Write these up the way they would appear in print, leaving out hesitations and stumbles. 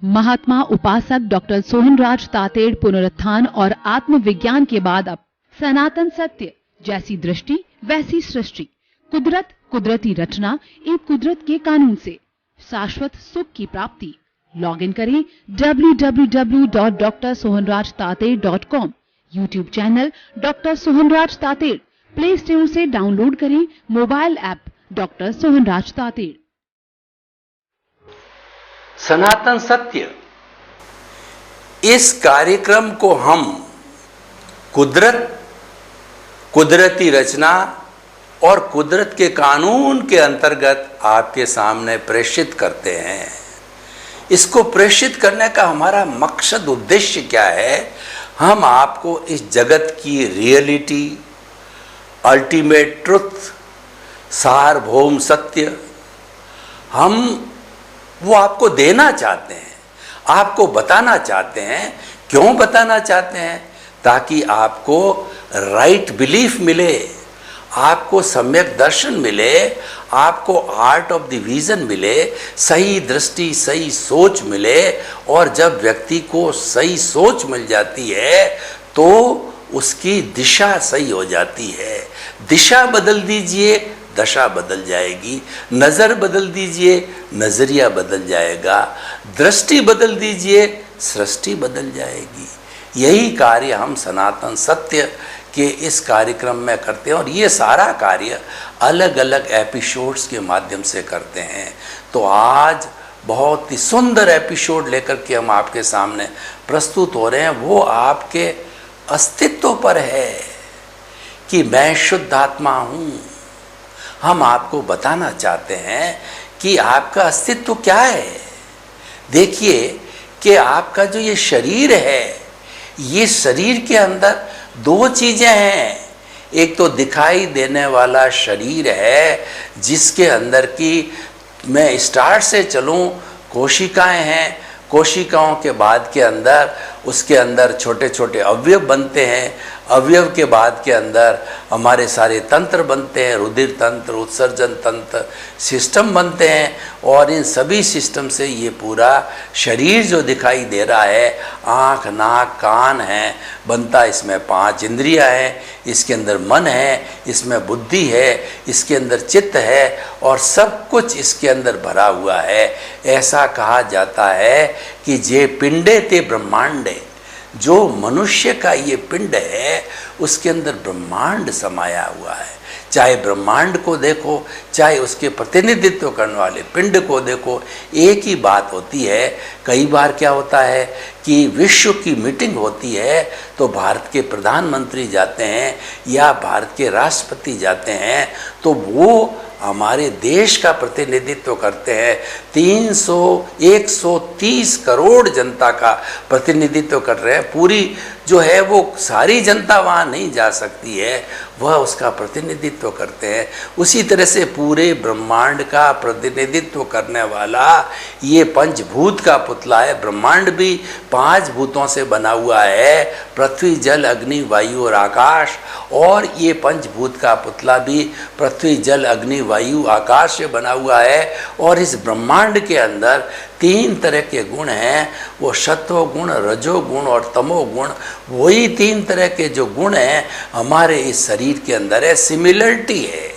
महात्मा उपासक डॉक्टर सोहनराज तातेड़ पुनरुत्थान और आत्मविज्ञान के बाद अब सनातन सत्य, जैसी दृष्टि वैसी सृष्टि, कुदरत, कुदरती रचना, एक कुदरत के कानून से शाश्वत सुख की प्राप्ति। लॉग इन करें www.drsohanrajtated.com, YouTube channel doctor Sohanraj Tated, Play Store से डाउनलोड करें mobile app doctor Sohanraj Tated. सनातन सत्य, इस कार्यक्रम को हम कुदरत, कुदरती रचना और कुदरत के कानून के अंतर्गत आपके सामने प्रेषित करते हैं। इसको प्रेषित करने का हमारा मकसद, उद्देश्य क्या है? हम आपको इस जगत की रियलिटी, अल्टीमेट ट्रुथ, सार्वभौम सत्य, हम वो आपको देना चाहते हैं, आपको बताना चाहते हैं। क्यों बताना चाहते हैं? ताकि आपको राइट बिलीफ मिले, आपको सम्यक दर्शन मिले, आपको आर्ट ऑफ द विजन मिले, सही दृष्टि, सही सोच मिले। और जब व्यक्ति को सही सोच मिल जाती है तो उसकी दिशा सही हो जाती है। दिशा बदल दीजिए, दशा बदल जाएगी। नज़र बदल दीजिए, नज़रिया बदल जाएगा। दृष्टि बदल दीजिए, सृष्टि बदल जाएगी। यही कार्य हम सनातन सत्य के इस कार्यक्रम में करते हैं और ये सारा कार्य अलग अलग एपिसोड्स के माध्यम से करते हैं। तो आज बहुत ही सुंदर एपिसोड लेकर के हम आपके सामने प्रस्तुत हो रहे हैं। वो आपके अस्तित्व पर है कि मैं शुद्ध आत्मा हूँ। हम आपको बताना चाहते हैं कि आपका अस्तित्व क्या है। देखिए कि आपका जो ये शरीर है, ये शरीर के अंदर दो चीज़ें हैं। एक तो दिखाई देने वाला शरीर है, जिसके अंदर की, मैं स्टार्ट से चलूँ, कोशिकाएं हैं। कोशिकाओं के बाद के अंदर, उसके अंदर छोटे छोटे अवयव बनते हैं। अवयव के बाद के अंदर हमारे सारे तंत्र बनते हैं, रुधिर तंत्र, उत्सर्जन तंत्र, सिस्टम बनते हैं। और इन सभी सिस्टम से ये पूरा शरीर जो दिखाई दे रहा है, आँख, नाक, कान है, बनता। इसमें 5 इंद्रियां हैं, इसके अंदर मन है, इसमें बुद्धि है, इसके अंदर चित्त है और सब कुछ इसके अंदर भरा हुआ है। ऐसा कहा जाता है कि जे पिंडे ते ब्रह्मांडे, जो मनुष्य का ये पिंड है उसके अंदर ब्रह्मांड समाया हुआ है। चाहे ब्रह्मांड को देखो, चाहे उसके प्रतिनिधित्व करने वाले पिंड को देखो, एक ही बात होती है। कई बार क्या होता है कि विश्व की मीटिंग होती है तो भारत के प्रधानमंत्री जाते हैं या भारत के राष्ट्रपति जाते हैं, तो वो हमारे देश का प्रतिनिधित्व करते हैं। 130 करोड़ जनता का प्रतिनिधित्व कर रहे हैं। पूरी जो है वो सारी जनता वहाँ नहीं जा सकती है, वह उसका प्रतिनिधित्व करते हैं। उसी तरह से पूरे ब्रह्मांड का प्रतिनिधित्व करने वाला ये पंचभूत का पुतला है। ब्रह्मांड भी 5 भूतों से बना हुआ है, पृथ्वी, जल, अग्नि, वायु और आकाश। और ये पंचभूत का पुतला भी पृथ्वी, जल, अग्नि, वायु, आकाश से बना हुआ है। और इस ब्रह्मांड के अंदर 3 तरह के गुण हैं, वो सत्व गुण, रजो गुण और तमो गुण। वही 3 तरह के जो गुण हैं हमारे इस शरीर के अंदर है। सिमिलरिटी है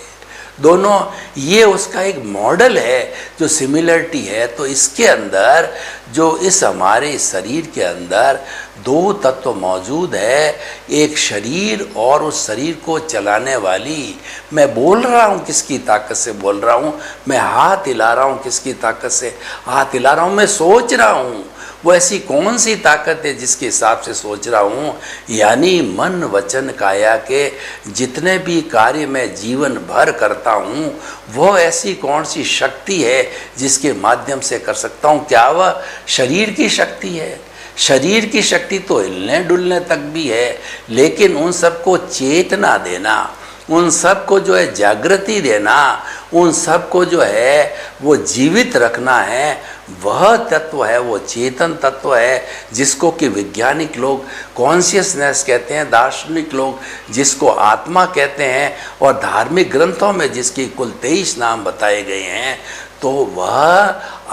दोनों, ये उसका एक मॉडल है जो सिमिलरिटी है। तो इसके अंदर जो इस हमारे शरीर के अंदर 2 तत्व मौजूद है, एक शरीर और उस शरीर को चलाने वाली, मैं बोल रहा हूँ किसकी ताकत से बोल रहा हूँ, मैं हाथ हिला रहा हूँ किसकी ताकत से हाथ हिला रहा हूँ, मैं सोच रहा हूँ वो ऐसी कौन सी ताकत है जिसके हिसाब से सोच रहा हूँ। यानी मन, वचन, काया के जितने भी कार्य मैं जीवन भर करता हूँ, वो ऐसी कौन सी शक्ति है जिसके माध्यम से कर सकता हूँ। क्या वह शरीर की शक्ति है? शरीर की शक्ति तो हिलने डुलने तक भी है, लेकिन उन सबको चेतना देना, उन सबको जो है जागृति देना, उन सबको जो है वो जीवित रखना है, वह तत्व है, वो चेतन तत्व है जिसको कि वैज्ञानिक लोग कॉन्शियसनेस कहते हैं, दार्शनिक लोग जिसको आत्मा कहते हैं और धार्मिक ग्रंथों में जिसकी कुल 23 नाम बताए गए हैं। तो वह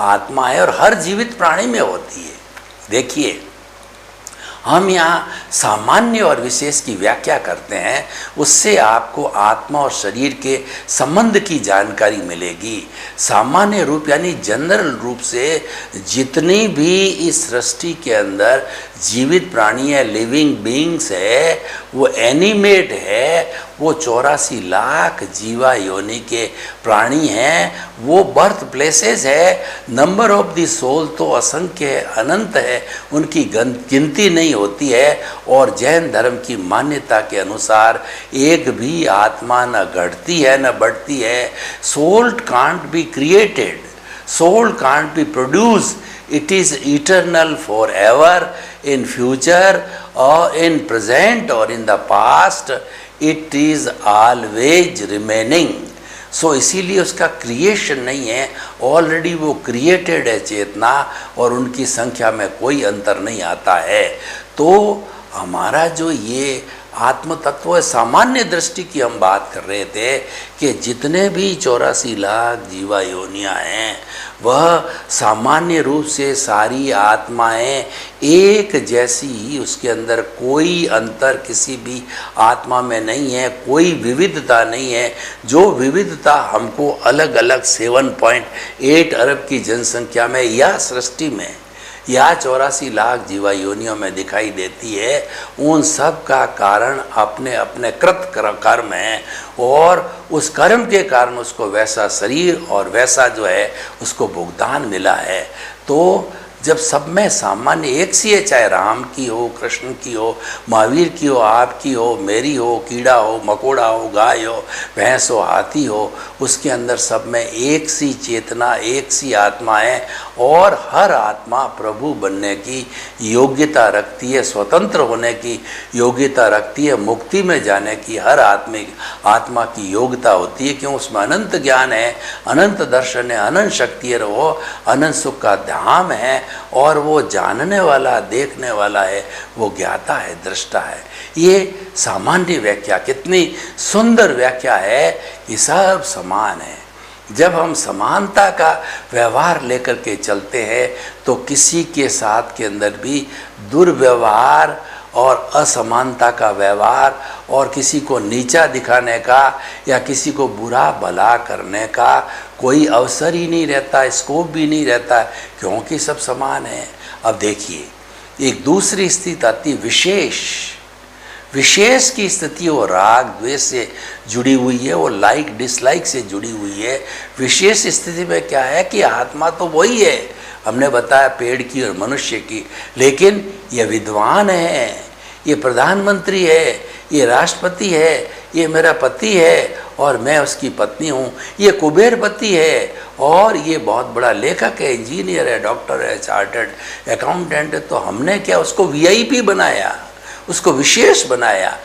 आत्मा है और हर जीवित प्राणी में होती है। देखिए, हम यहाँ सामान्य और विशेष की व्याख्या करते हैं, उससे आपको आत्मा और शरीर के संबंध की जानकारी मिलेगी। सामान्य रूप यानी जनरल रूप से जितनी भी इस सृष्टि के अंदर जीवित प्राणी है, लिविंग बीइंग्स है, वो एनिमेट है, वो 84 लाख जीवा योनि के प्राणी हैं, वो बर्थ प्लेसेस है। नंबर ऑफ द सोल तो असंख्य है, अनंत है, उनकी गिनती नहीं होती है। और जैन धर्म की मान्यता के अनुसार एक भी आत्मा न घटती है न बढ़ती है। Soul can't be created, soul can't be produce, it is eternal forever, in future or in present or in the past, it is always remaining. सो इसीलिए उसका क्रिएशन नहीं है, ऑलरेडी वो क्रिएटेड है चेतना, और उनकी संख्या में कोई अंतर नहीं आता है। तो हमारा जो ये आत्म तत्व है, सामान्य दृष्टि की हम बात कर रहे थे कि जितने भी 84 लाख जीवा योनियाँ हैं, वह सामान्य रूप से सारी आत्माएं एक जैसी ही, उसके अंदर कोई अंतर किसी भी आत्मा में नहीं है, कोई विविधता नहीं है। जो विविधता हमको अलग अलग 7.8 अरब की जनसंख्या में या सृष्टि में या 84 लाख जीवा योनियों में दिखाई देती है, उन सब का कारण अपने अपने कृत कर्म है, और उस कर्म के कारण उसको वैसा शरीर और वैसा जो है उसको भुगतान मिला है। तो जब सब में सामान्य एक सी है, चाहे राम की हो, कृष्ण की हो, महावीर की हो, आपकी हो, मेरी हो, कीड़ा हो, मकोड़ा हो, गाय हो, भैंस हो, हाथी हो, उसके अंदर सब में एक सी चेतना, एक सी आत्मा है, और हर आत्मा प्रभु बनने की योग्यता रखती है, स्वतंत्र होने की योग्यता रखती है, मुक्ति में जाने की हर आत्मा की योग्यता होती है। क्यों? उसमें अनंत ज्ञान है, अनंत दर्शन है, अनंत शक्ति है, वो अनंत सुख का धाम है, और वो जानने वाला, देखने वाला है, वो ज्ञाता है, दृष्टा है। ये सामान्य व्याख्या, कितनी सुंदर व्याख्या है कि सब समान है। जब हम समानता का व्यवहार लेकर के चलते हैं तो किसी के साथ के अंदर भी दुर्व्यवहार और असमानता का व्यवहार और किसी को नीचा दिखाने का या किसी को बुरा भला करने का कोई अवसर ही नहीं रहता, स्कोप भी नहीं रहता, क्योंकि सब समान है। अब देखिए, एक दूसरी स्थिति आती विशेष की स्थिति, वो राग द्वेष से जुड़ी हुई है, वो लाइक डिसलाइक से जुड़ी हुई है। विशेष स्थिति में क्या है कि आत्मा तो वही है, हमने बताया पेड़ की और मनुष्य की, लेकिन ये विद्वान है, ये प्रधानमंत्री है, ये राष्ट्रपति है, ये मेरा पति है और मैं उसकी पत्नी हूँ, ये कुबेरपति है और ये बहुत बड़ा लेखक है, इंजीनियर है, डॉक्टर है, चार्टर्ड अकाउंटेंट है। तो हमने क्या उसको वीआईपी बनाया, उसको विशेष बनाया।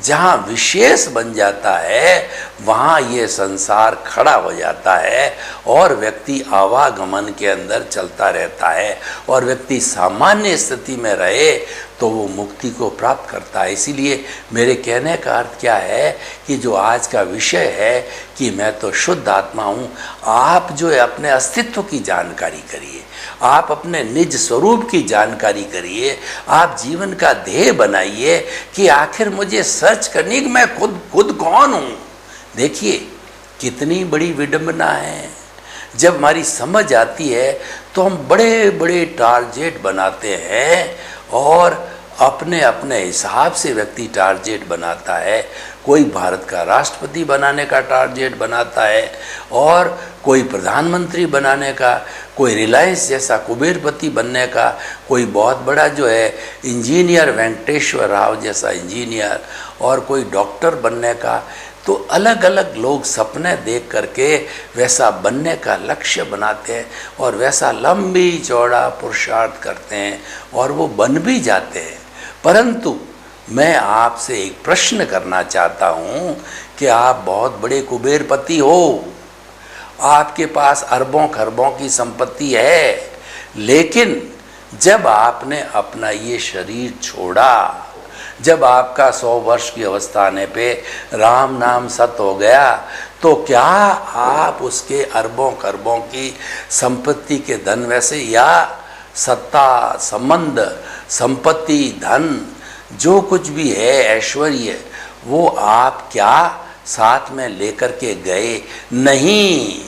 जहाँ विशेष बन जाता है वहाँ ये संसार खड़ा हो जाता है और व्यक्ति आवागमन के अंदर चलता रहता है, और व्यक्ति सामान्य स्थिति में रहे तो वो मुक्ति को प्राप्त करता है। इसीलिए मेरे कहने का अर्थ क्या है कि जो आज का विषय है कि मैं तो शुद्ध आत्मा हूँ, आप जो है अपने अस्तित्व की जानकारी करिए, आप अपने निज स्वरूप की जानकारी करिए, आप जीवन का ध्येय बनाइए कि आखिर मुझे सर्च करनी कि मैं खुद कौन हूँ। देखिए कितनी बड़ी विडंबना है। जब हमारी समझ आती है तो हम बड़े बड़े टारगेट बनाते हैं और अपने अपने हिसाब से व्यक्ति टारगेट बनाता है। कोई भारत का राष्ट्रपति बनाने का टारगेट बनाता है और कोई प्रधानमंत्री बनाने का, कोई रिलायंस जैसा कुबेरपति बनने का, कोई बहुत बड़ा जो है इंजीनियर वेंकटेश्वर राव जैसा इंजीनियर, और कोई डॉक्टर बनने का। तो अलग अलग लोग सपने देख करके वैसा बनने का लक्ष्य बनाते हैं और वैसा लंबी चौड़ा पुरुषार्थ करते हैं और वो बन भी जाते हैं। परंतु मैं आपसे एक प्रश्न करना चाहता हूँ कि आप बहुत बड़े कुबेरपति हो, आपके पास अरबों खरबों की संपत्ति है, लेकिन जब आपने अपना ये शरीर छोड़ा, जब आपका 100 वर्ष की अवस्था आने पे राम नाम सत हो गया, तो क्या आप उसके अरबों खरबों की संपत्ति के धन वैसे या सत्ता संबंध संपत्ति धन जो कुछ भी है ऐश्वर्य वो आप क्या साथ में लेकर के गए? नहीं।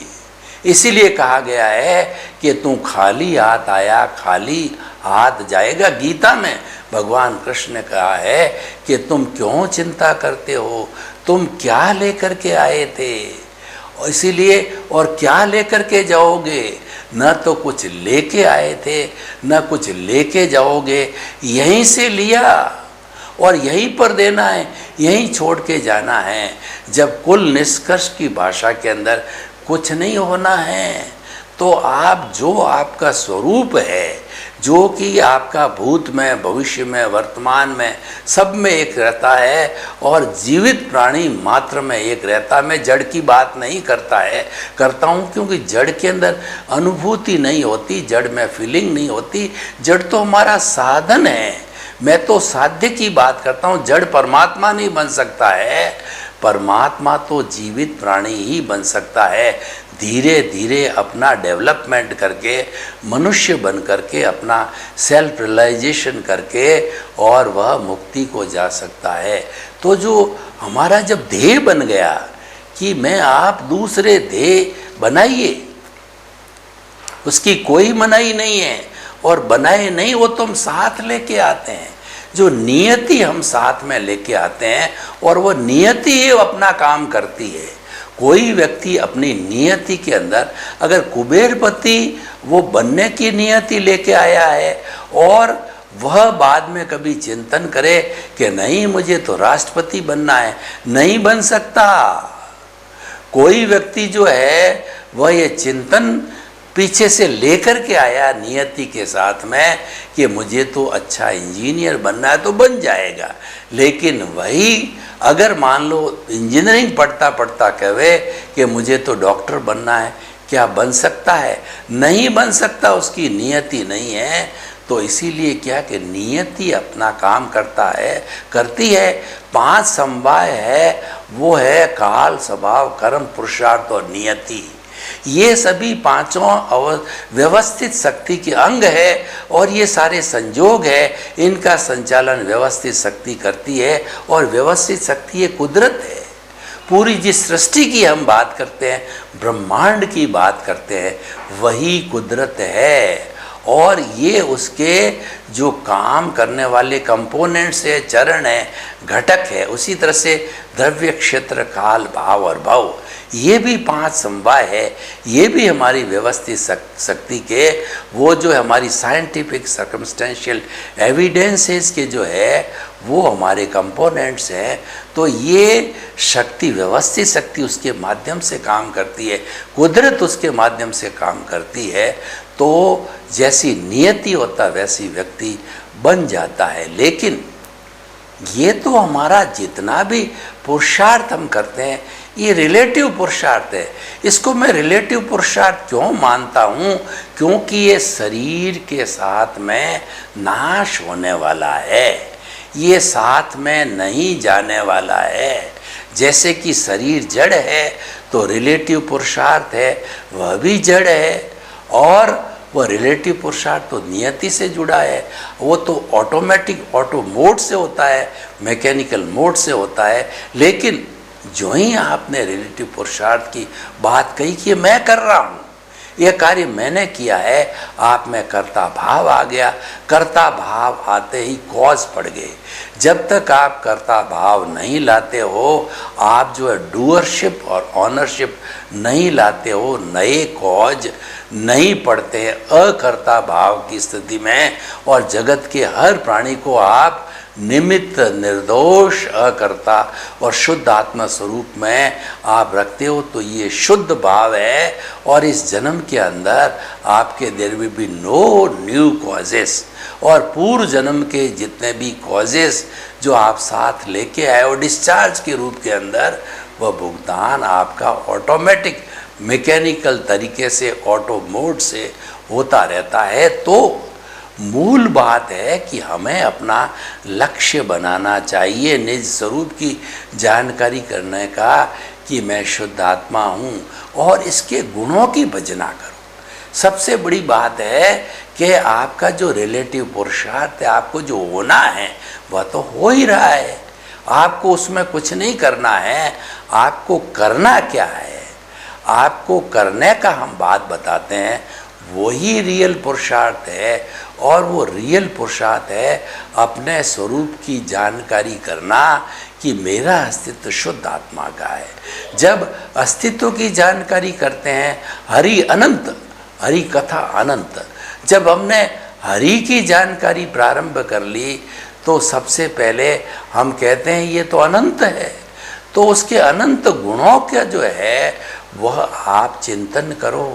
इसीलिए कहा गया है कि तू खाली हाथ आया खाली हाथ जाएगा। गीता में भगवान कृष्ण ने कहा है कि तुम क्यों चिंता करते हो, तुम क्या लेकर के आए थे, इसीलिए और क्या लेकर के जाओगे? न तो कुछ लेके आए थे न कुछ लेके जाओगे, यहीं से लिया और यहीं पर देना है, यहीं छोड़ के जाना है। जब कुल निष्कर्ष की भाषा के अंदर कुछ नहीं होना है तो आप जो आपका स्वरूप है, जो कि आपका भूत में भविष्य में वर्तमान में सब में एक रहता है और जीवित प्राणी मात्र में एक रहता। मैं जड़ की बात नहीं करता हूँ क्योंकि जड़ के अंदर अनुभूति नहीं होती, जड़ में फीलिंग नहीं होती। जड़ तो हमारा साधन है। मैं तो साध्य की बात करता हूँ। जड़ परमात्मा नहीं बन सकता है, परमात्मा तो जीवित प्राणी ही बन सकता है। धीरे धीरे अपना डेवलपमेंट करके मनुष्य बन करके अपना सेल्फ रियलाइजेशन करके और वह मुक्ति को जा सकता है। तो जो हमारा जब ध्येय बन गया कि मैं आप दूसरे ध्येय बनाइए, उसकी कोई मनाही नहीं है और बनाए नहीं वो तुम साथ लेके आते हैं। जो नियति हम साथ में लेके आते हैं और वो नियति ही अपना काम करती है। कोई व्यक्ति अपनी नियति के अंदर अगर कुबेरपति वो बनने की नियति लेके आया है और वह बाद में कभी चिंतन करे कि नहीं मुझे तो राष्ट्रपति बनना है, नहीं बन सकता। कोई व्यक्ति जो है वह ये चिंतन पीछे से लेकर के आया नियति के साथ में कि मुझे तो अच्छा इंजीनियर बनना है तो बन जाएगा। लेकिन वही अगर मान लो इंजीनियरिंग पढ़ता पढ़ता कहे कि मुझे तो डॉक्टर बनना है, क्या बन सकता है? नहीं बन सकता, उसकी नियति नहीं है। तो इसीलिए क्या कि नियति अपना काम करती है। 5 समवाय है, वो है काल स्वभाव कर्म पुरुषार्थ और नियति। ये सभी पांचों व्यवस्थित शक्ति के अंग है और ये सारे संयोग है, इनका संचालन व्यवस्थित शक्ति करती है और व्यवस्थित शक्ति ये कुदरत है। पूरी जिस सृष्टि की हम बात करते हैं, ब्रह्मांड की बात करते हैं, वही कुदरत है और ये उसके जो काम करने वाले कंपोनेंट्स है, चरण है, घटक है। उसी तरह से द्रव्य क्षेत्र काल भाव और भव, ये भी 5 समवाय है। ये भी हमारी व्यवस्थित शक्ति के वो जो हमारी साइंटिफिक सर्कमस्टेंशियल एविडेंसेस के जो है वो हमारे कंपोनेंट्स हैं। तो ये शक्ति व्यवस्थित शक्ति उसके माध्यम से काम करती है, कुदरत उसके माध्यम से काम करती है। तो जैसी नियति होता वैसी व्यक्ति बन जाता है। लेकिन ये तो हमारा जितना भी पुरुषार्थ हम करते हैं ये रिलेटिव पुरुषार्थ है। इसको मैं रिलेटिव पुरुषार्थ क्यों मानता हूँ? क्योंकि ये शरीर के साथ में नाश होने वाला है, ये साथ में नहीं जाने वाला है। जैसे कि शरीर जड़ है तो रिलेटिव पुरुषार्थ है वह भी जड़ है और वह रिलेटिव पुरुषार्थ तो नियति से जुड़ा है। वो तो ऑटोमेटिक ऑटो मोड से होता है, मैकेनिकल मोड से होता है। लेकिन जो ही आपने रिलेटिव पुरुषार्थ की बात कही कि मैं कर रहा हूँ, यह कार्य मैंने किया है, आप में कर्ता भाव आ गया। कर्ता भाव आते ही कॉज पड़ गए। जब तक आप कर्ता भाव नहीं लाते हो, आप जो है डूअरशिप और ऑनरशिप नहीं लाते हो, नए कॉज नहीं पढ़ते हैं अकर्ता भाव की स्थिति में और जगत के हर प्राणी को आप निमित्त निर्दोष अकर्ता और शुद्ध आत्मा स्वरूप में आप रखते हो। तो ये शुद्ध भाव है और इस जन्म के अंदर आपके there will be no new causes और पूर्व जन्म के जितने भी कॉजेस जो आप साथ लेके आए हो डिस्चार्ज के रूप के अंदर, वह भुगतान आपका ऑटोमेटिक मैकेनिकल तरीके से ऑटो मोड से होता रहता है। तो मूल बात है कि हमें अपना लक्ष्य बनाना चाहिए निज स्वरूप की जानकारी करने का कि मैं शुद्ध आत्मा हूँ और इसके गुणों की भजना करूँ। सबसे बड़ी बात है कि आपका जो रिलेटिव पुरुषार्थ है, आपको जो होना है वह तो हो ही रहा है, आपको उसमें कुछ नहीं करना है। आपको करना क्या है, आपको करने का हम बात बताते हैं, वही रियल पुरुषार्थ है। और वो रियल पुरुषार्थ है अपने स्वरूप की जानकारी करना कि मेरा अस्तित्व शुद्ध आत्मा का है। जब अस्तित्व की जानकारी करते हैं, हरि अनंत, हरि कथा अनंत, जब हमने हरि की जानकारी प्रारंभ कर ली तो सबसे पहले हम कहते हैं ये तो अनंत है, तो उसके अनंत गुणों का जो है वह आप चिंतन करो,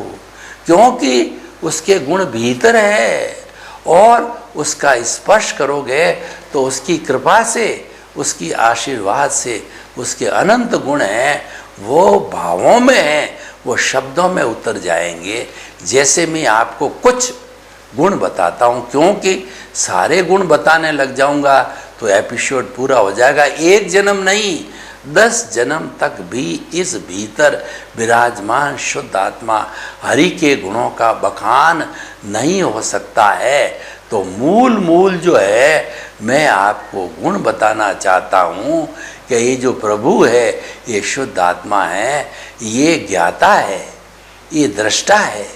क्योंकि उसके गुण भीतर है और उसका स्पर्श करोगे तो उसकी कृपा से, उसकी आशीर्वाद से उसके अनंत गुण हैं, वो भावों में हैं, वो शब्दों में उतर जाएंगे। जैसे मैं आपको कुछ गुण बताता हूँ, क्योंकि सारे गुण बताने लग जाऊँगा तो एपिसोड पूरा हो जाएगा। एक जन्म नहीं, 10 जन्म तक भी इस भीतर विराजमान शुद्ध आत्मा हरि के गुणों का बखान नहीं हो सकता है। तो मूल जो है मैं आपको गुण बताना चाहता हूँ कि ये जो प्रभु है, ये शुद्ध आत्मा है, ये ज्ञाता है, ये दृष्टा है,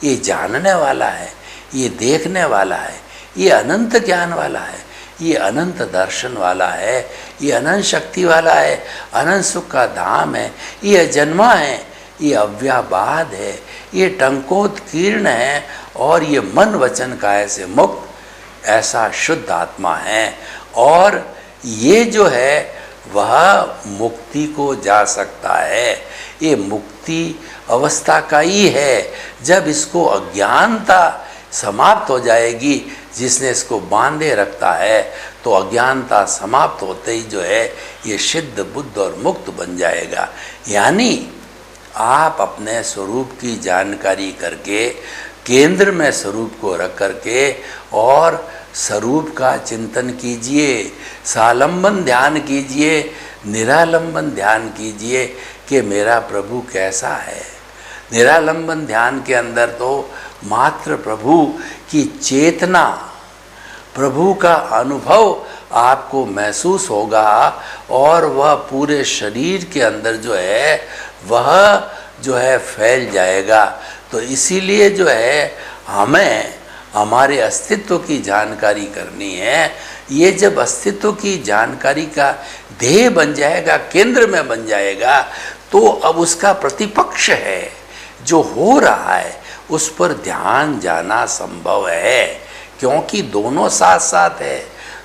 ये जानने वाला है, ये देखने वाला है, ये अनंत ज्ञान वाला है, ये अनंत दर्शन वाला है, ये अनंत शक्ति वाला है, अनंत सुख का धाम है, ये अजन्मा है, ये अव्याबाद है, ये टंकोत्कीर्ण है और ये मन वचन काया से मुक्त ऐसा शुद्ध आत्मा है। और ये जो है वह मुक्ति को जा सकता है। ये मुक्ति अवस्था का ही है। जब इसको अज्ञानता समाप्त हो जाएगी, जिसने इसको बांधे रखता है, तो अज्ञानता समाप्त होते ही जो है ये सिद्ध बुद्ध और मुक्त बन जाएगा। यानी आप अपने स्वरूप की जानकारी करके केंद्र में स्वरूप को रख करके और स्वरूप का चिंतन कीजिए, सालंबन ध्यान कीजिए, निरालंबन ध्यान कीजिए कि मेरा प्रभु कैसा है। निरालंबन ध्यान के अंदर तो मात्र प्रभु की चेतना, प्रभु का अनुभव आपको महसूस होगा और वह पूरे शरीर के अंदर जो है वह फैल जाएगा। तो इसीलिए जो है हमें हमारे अस्तित्व की जानकारी करनी है। ये जब अस्तित्व की जानकारी का ध्येय बन जाएगा, केंद्र में बन जाएगा, तो अब उसका प्रतिपक्ष है जो हो रहा है उस पर ध्यान जाना संभव है, क्योंकि दोनों साथ साथ है।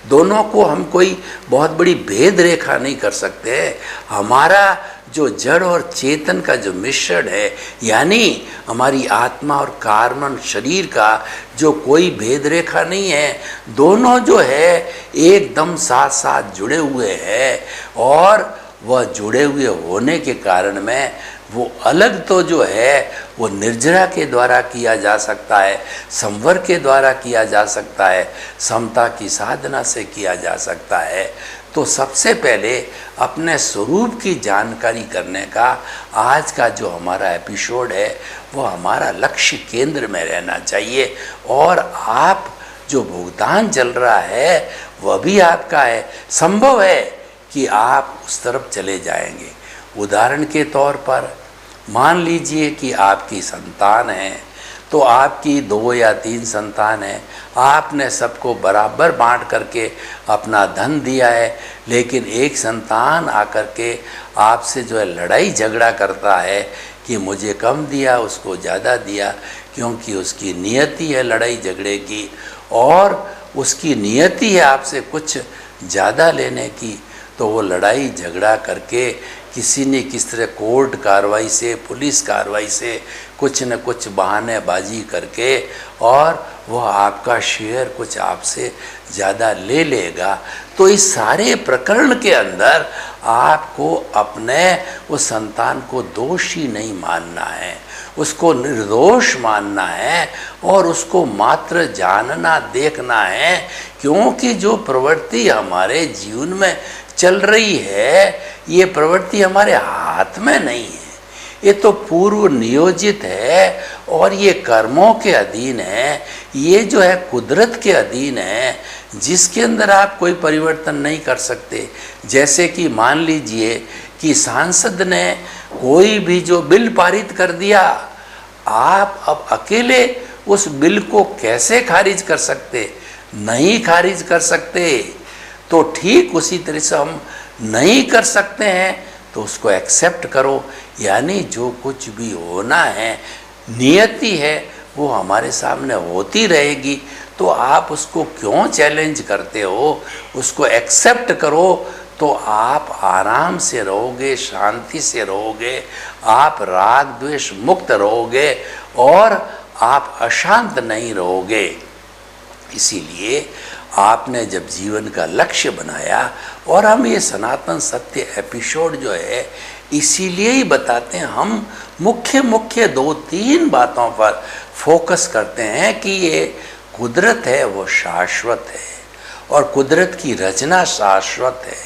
दोनों को हम कोई बहुत बड़ी भेद रेखा नहीं कर सकते। हमारा जो जड़ और चेतन का जो मिश्रण है, यानी हमारी आत्मा और कार्बन शरीर का जो कोई भेद रेखा नहीं है, दोनों जो है एकदम साथ साथ जुड़े हुए हैं। और वह जुड़े हुए होने के कारण में वो अलग तो जो है वो निर्जरा के द्वारा किया जा सकता है, संवर के द्वारा किया जा सकता है, समता की साधना से किया जा सकता है। तो सबसे पहले अपने स्वरूप की जानकारी करने का आज का जो हमारा एपिसोड है वो हमारा लक्ष्य केंद्र में रहना चाहिए। और आप जो भुगतान चल रहा है वह भी आपका है। संभव है कि आप उस तरफ चले जाएंगे। उदाहरण के तौर पर मान लीजिए कि आपकी संतान है, तो आपकी 2 या 3 संतान है, आपने सबको बराबर बांट करके अपना धन दिया है, लेकिन एक संतान आकर के आपसे जो है लड़ाई झगड़ा करता है कि मुझे कम दिया, उसको ज़्यादा दिया, क्योंकि उसकी नियति है लड़ाई झगड़े की और उसकी नियति है आपसे कुछ ज़्यादा लेने की। तो वो लड़ाई झगड़ा करके किसी ने किस तरह कोर्ट कार्रवाई से, पुलिस कार्रवाई से कुछ न कुछ बहानेबाजी करके और वह आपका शेयर कुछ आपसे ज़्यादा ले लेगा। तो इस सारे प्रकरण के अंदर आपको अपने उस संतान को दोषी नहीं मानना है। उसको निर्दोष मानना है और उसको मात्र जानना देखना है, क्योंकि जो प्रवृत्ति हमारे जीवन में चल रही है ये प्रवृत्ति हमारे हाथ में नहीं है, ये तो पूर्व नियोजित है और ये कर्मों के अधीन है, ये जो है कुदरत के अधीन है, जिसके अंदर आप कोई परिवर्तन नहीं कर सकते। जैसे कि मान लीजिए कि सांसद ने कोई भी जो बिल पारित कर दिया, आप अब अकेले उस बिल को कैसे खारिज कर सकते? नहीं खारिज कर सकते। तो ठीक उसी तरह से हम नहीं कर सकते हैं तो उसको एक्सेप्ट करो, यानी जो कुछ भी होना है नियति है वो हमारे सामने होती रहेगी, तो आप उसको क्यों चैलेंज करते हो? उसको एक्सेप्ट करो तो आप आराम से रहोगे, शांति से रहोगे, आप राग द्वेष मुक्त रहोगे और आप अशांत नहीं रहोगे। इसीलिए आपने जब जीवन का लक्ष्य बनाया, और हम ये सनातन सत्य एपिसोड जो है इसीलिए ही बताते हैं, हम मुख्य 2-3 बातों पर फोकस करते हैं कि ये कुदरत है वो शाश्वत है और कुदरत की रचना शाश्वत है,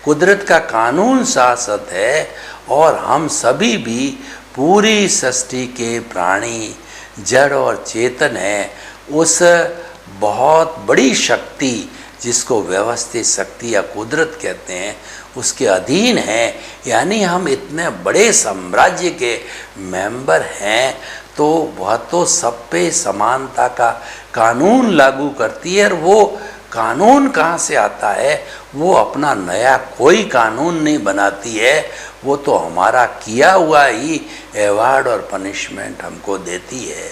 कुदरत का कानून शाश्वत है और हम सभी भी पूरी सृष्टि के प्राणी जड़ और चेतन हैं। उस बहुत बड़ी शक्ति जिसको व्यवस्थित शक्ति या कुदरत कहते हैं उसके अधीन है, यानी हम इतने बड़े साम्राज्य के मेंबर हैं, तो वह तो सब पे समानता का कानून लागू करती है। और वो कानून कहाँ से आता है? वो अपना नया कोई कानून नहीं बनाती है, वो तो हमारा किया हुआ ही अवार्ड और पनिशमेंट हमको देती है।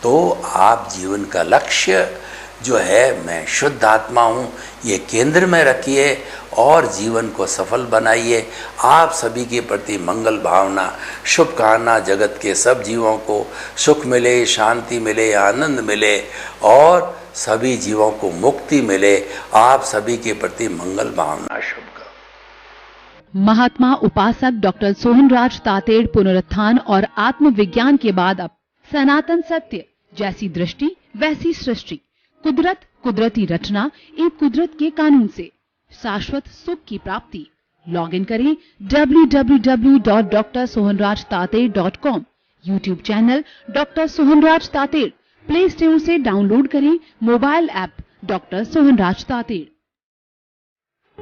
तो आप जीवन का लक्ष्य जो है, मैं शुद्ध आत्मा हूँ, ये केंद्र में रखिए और जीवन को सफल बनाइए। आप सभी के प्रति मंगल भावना, शुभकामना, जगत के सब जीवों को सुख मिले, शांति मिले, आनंद मिले और सभी जीवों को मुक्ति मिले। आप सभी के प्रति मंगल भावना, शुभकामना। महात्मा उपासक डॉक्टर सोहनराज तातेड़ पुनरुत्थान और आत्मविज्ञान के बाद अब सनातन सत्य, जैसी दृष्टि वैसी सृष्टि, कुदरत, कुदरती रचना, एक कुदरत के कानून से शाश्वत सुख की प्राप्ति। लॉग इन करें www.drsohanrajtater.com, YouTube channel doctor Sohanraj Tated, Play Store से डाउनलोड करें mobile app doctor Sohanraj Tated.